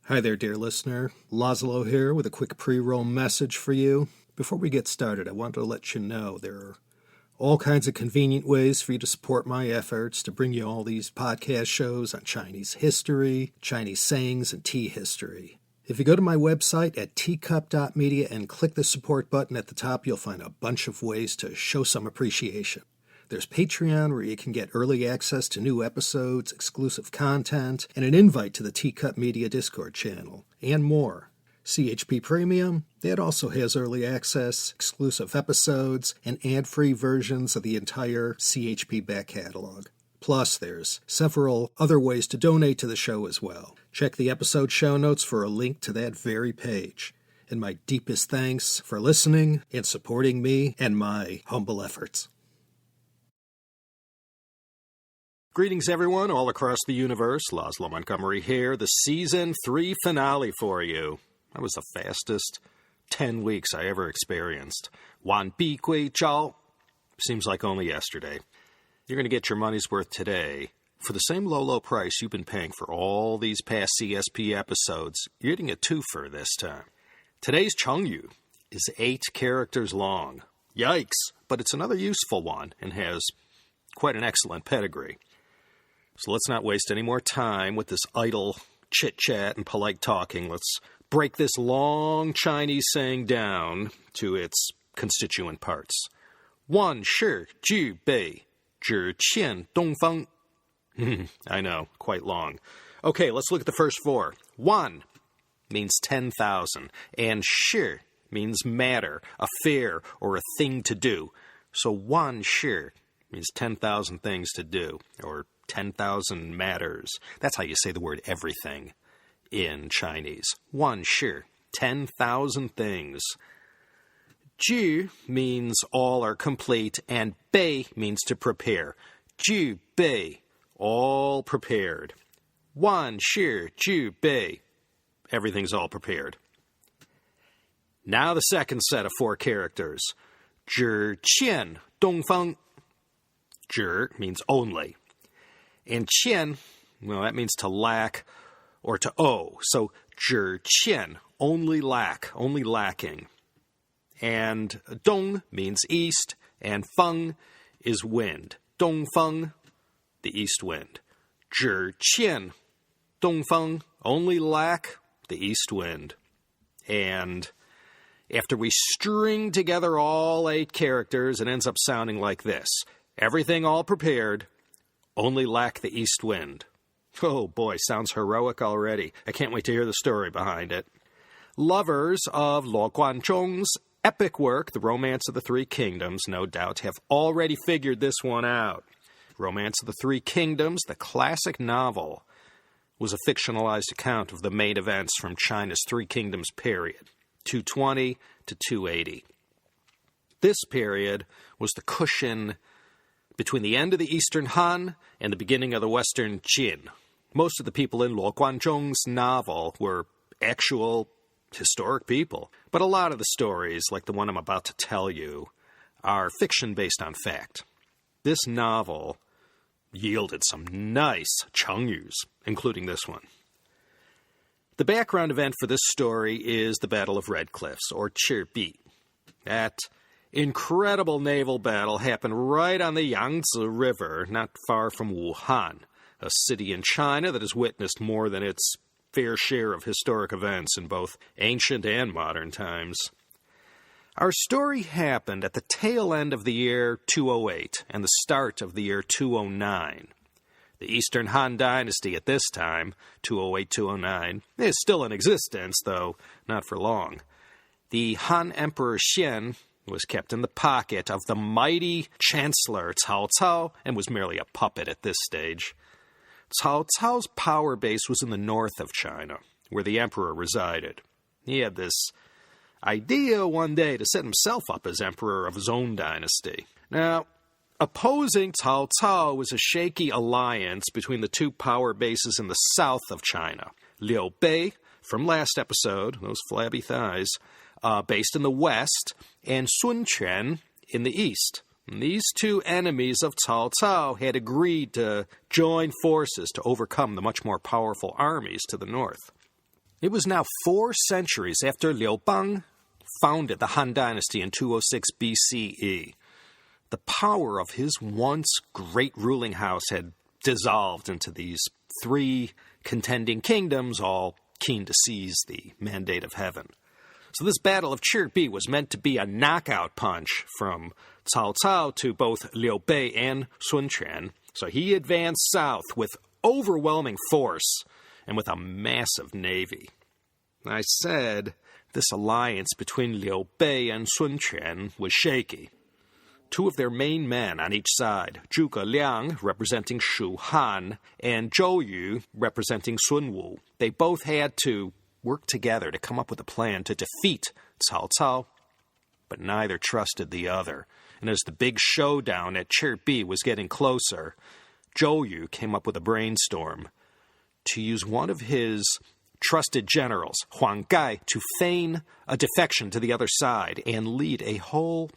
Hi there, dear listener. Laszlo here with a quick pre-roll message for you. Before we get started, I want to let you know there are all kinds of convenient ways for you to support my efforts to bring you all these podcast shows on Chinese history, Chinese sayings, and tea history. If you go to my website at teacup.media and click the support button at the top, you'll find a bunch of ways to show some appreciation. There's Patreon, where you can get early access to new episodes, exclusive content, and an invite to the Teacup Media Discord channel, and more. CHP Premium, that also has early access, exclusive episodes, and ad-free versions of the entire CHP back catalog. Plus, there's several other ways to donate to the show as well. Check the episode show notes for a link to that very page. And my deepest thanks for listening and supporting me and my humble efforts. Greetings, everyone, all across the universe. Laszlo Montgomery here, the Season 3 finale for you. That was the fastest 10 weeks I ever experienced. Wan Bi Gui Zhao. Seems like only yesterday. You're going to get your money's worth today. For the same low price you've been paying for all these past CSP episodes, you're getting a twofer this time. Today's Chengyu is 8 characters long. Yikes! But it's another useful one and has quite an excellent pedigree. So let's not waste any more time with this idle chit-chat and polite talking. Let's break this long Chinese saying down to its constituent parts. 万事俱备，只欠东方. I know, quite long. Okay, let's look at the first 4. 1 means 10,000, and 事 means matter, affair, or a thing to do. So 万事 means 10,000 things to do, or 10,000 matters. That's how you say the word everything in Chinese. 万事, 10,000 things. 具 means all are complete, and 备 means to prepare. 具备, all prepared. 万事俱备, everything's all prepared. Now the second set of 4 characters. 只欠东方. 只 means only. And qian, well, that means to lack or to owe. So, 只欠, only lack, only lacking. And dong means east, and feng is wind. Dongfeng, the east wind. 只欠 dongfeng, only lack the east wind. And after we string together all 8 characters, it ends up sounding like this. Everything all prepared, only lack the east wind. Oh boy, sounds heroic already. I can't wait to hear the story behind it. Lovers of Luo Guanzhong's epic work, The Romance of the Three Kingdoms, no doubt have already figured this one out. Romance of the Three Kingdoms, the classic novel, was a fictionalized account of the main events from China's Three Kingdoms period, 220 to 280. This period was the cushion between the end of the Eastern Han and the beginning of the Western Qin. Most of the people in Luo Guanzhong's novel were actual historic people, but a lot of the stories, like the one I'm about to tell you, are fiction based on fact. This novel yielded some nice Chengyus, including this one. The background event for this story is the Battle of Red Cliffs, or Chirbi. That incredible naval battle happened right on the Yangtze River, not far from Wuhan, a city in China that has witnessed more than its fair share of historic events in both ancient and modern times. Our story happened at the tail end of the year 208 and the start of the year 209. The Eastern Han Dynasty at this time, 208-209, is still in existence, though not for long. The Han Emperor Xian was kept in the pocket of the mighty Chancellor Cao Cao and was merely a puppet at this stage. Cao Cao's power base was in the north of China, where the emperor resided. He had this idea one day to set himself up as emperor of his own dynasty. Now, opposing Cao Cao was a shaky alliance between the 2 power bases in the south of China. Liu Bei, from last episode, those flabby thighs, based in the west, and Sun Quan in the east. And these 2 enemies of Cao Cao had agreed to join forces to overcome the much more powerful armies to the north. It was now 4 centuries after Liu Bang founded the Han Dynasty in 206 BCE. The power of his once great ruling house had dissolved into these 3 contending kingdoms, all keen to seize the mandate of heaven. So this Battle of Chirbi was meant to be a knockout punch from Cao Cao to both Liu Bei and Sun Quan. So he advanced south with overwhelming force and with a massive navy. I said this alliance between Liu Bei and Sun Quan was shaky. 2 of their main men on each side, Zhuge Liang representing Shu Han and Zhou Yu representing Sun Wu, they both had to work together to come up with a plan to defeat Cao Cao, but neither trusted the other. And as the big showdown at Chirbi was getting closer, Zhou Yu came up with a brainstorm to use one of his trusted generals, Huang Gai, to feign a defection to the other side and lead a whole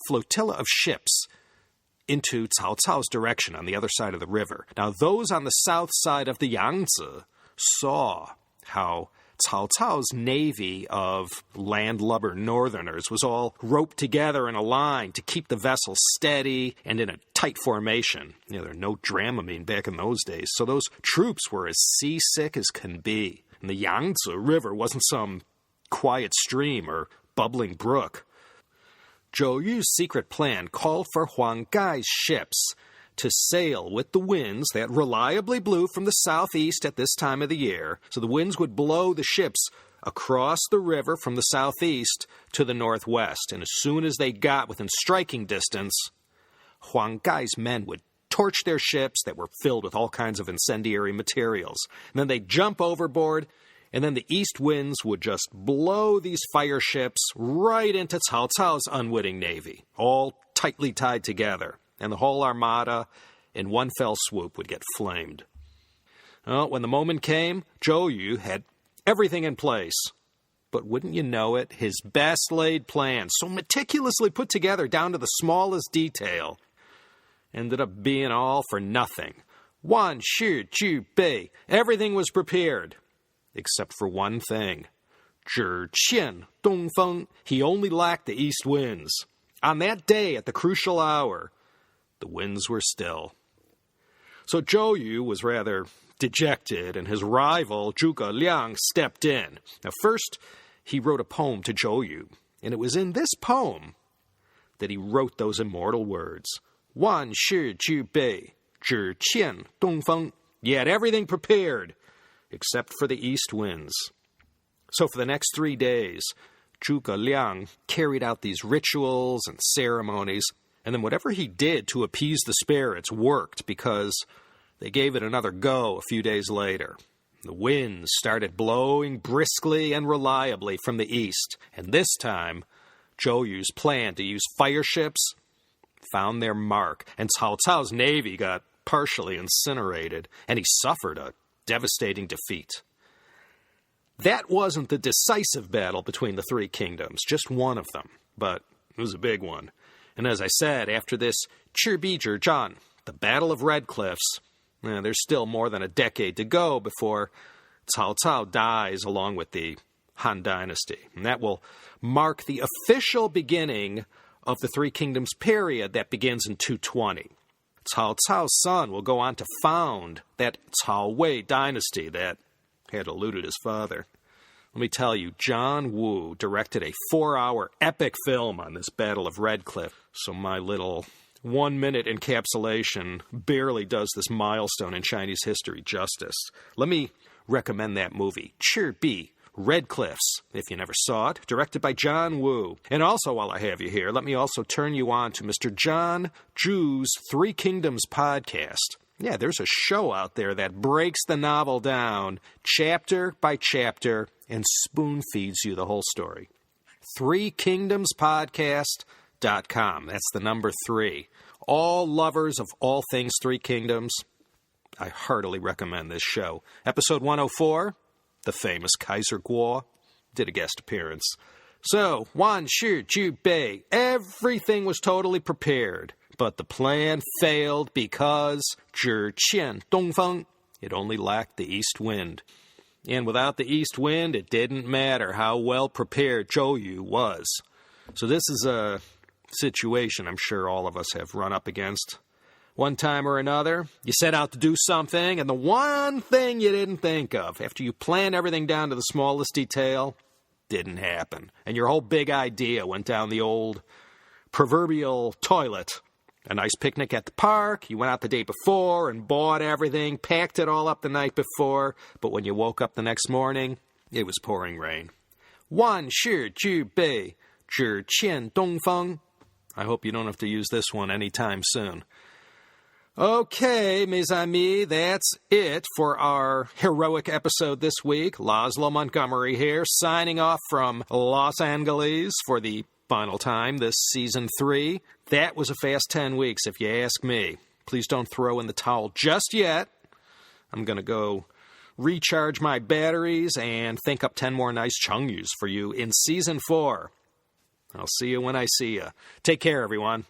flotilla of ships into Cao Cao's direction on the other side of the river. Now, those on the south side of the Yangtze saw how Cao Cao's navy of landlubber northerners was all roped together in a line to keep the vessels steady and in a tight formation. There were no Dramamine back in those days, so those troops were as seasick as can be. And the Yangtze River wasn't some quiet stream or bubbling brook. Zhou Yu's secret plan called for Huang Gai's ships to sail with the winds that reliably blew from the southeast at this time of the year. So the winds would blow the ships across the river from the southeast to the northwest. And as soon as they got within striking distance, Huang Gai's men would torch their ships that were filled with all kinds of incendiary materials. And then they'd jump overboard, and then the east winds would just blow these fire ships right into Cao Cao's unwitting navy, all tightly tied together. And the whole armada, in one fell swoop, would get flamed. Well, when the moment came, Zhou Yu had everything in place. But wouldn't you know it, his best-laid plan, so meticulously put together down to the smallest detail, ended up being all for nothing. 1 shi ju bei. Everything was prepared, except for one thing. 只欠东风. He only lacked the east winds. On that day, at the crucial hour, the winds were still. So Zhou Yu was rather dejected, and his rival, Zhuge Liang, stepped in. Now, first, he wrote a poem to Zhou Yu, and it was in this poem that he wrote those immortal words. 万事俱备, 只欠东风. He had everything prepared, except for the east winds. So for the next 3 days, Zhuge Liang carried out these rituals and ceremonies, and then whatever he did to appease the spirits worked, because they gave it another go a few days later. The winds started blowing briskly and reliably from the east, and this time, Zhou Yu's plan to use fire ships found their mark, and Cao Cao's navy got partially incinerated, and he suffered a devastating defeat. That wasn't the decisive battle between the 3 kingdoms, just one of them, but it was a big one. And as I said, after this Chirbi Zhizhan, the Battle of Red Cliffs, there's still more than a decade to go before Cao Cao dies along with the Han Dynasty. And that will mark the official beginning of the 3 kingdoms period that begins in 220. Cao Cao's son will go on to found that Cao Wei dynasty that had eluded his father. Let me tell you, John Woo directed a 4-hour epic film on this Battle of Red Cliff, so my little 1-minute encapsulation barely does this milestone in Chinese history justice. Let me recommend that movie, Chirbi, Red Cliffs, if you never saw it, directed by John Woo. And also, while I have you here, let me also turn you on to Mr. John Zhu's 3 Kingdoms podcast. Yeah, there's a show out there that breaks the novel down chapter by chapter and spoon-feeds you the whole story. 3kingdomspodcast.com. That's the number 3. All lovers of all things 3 Kingdoms, I heartily recommend this show. Episode 104, the famous Kaiser Guo, did a guest appearance. So, 1 shi ju bei. Everything was totally prepared. But the plan failed because 只欠东风. It only lacked the east wind. And without the east wind, it didn't matter how well prepared Zhou Yu was. So this is a situation I'm sure all of us have run up against. One time or another, you set out to do something, and the one thing you didn't think of, after you planned everything down to the smallest detail, didn't happen. And your whole big idea went down the old proverbial toilet. A nice picnic at the park, you went out the day before and bought everything, packed it all up the night before, but when you woke up the next morning, it was pouring rain. 万事俱备，只欠东风. I hope you don't have to use this one anytime soon. Okay, mes amis, that's it for our heroic episode this week. Laszlo Montgomery here, signing off from Los Angeles for the final time this season 3. That was a fast 10 weeks, if you ask me. Please don't throw in the towel just yet. I'm going to go recharge my batteries and think up 10 more nice Chungyus for you in season 4. I'll see you when I see you. Take care, everyone.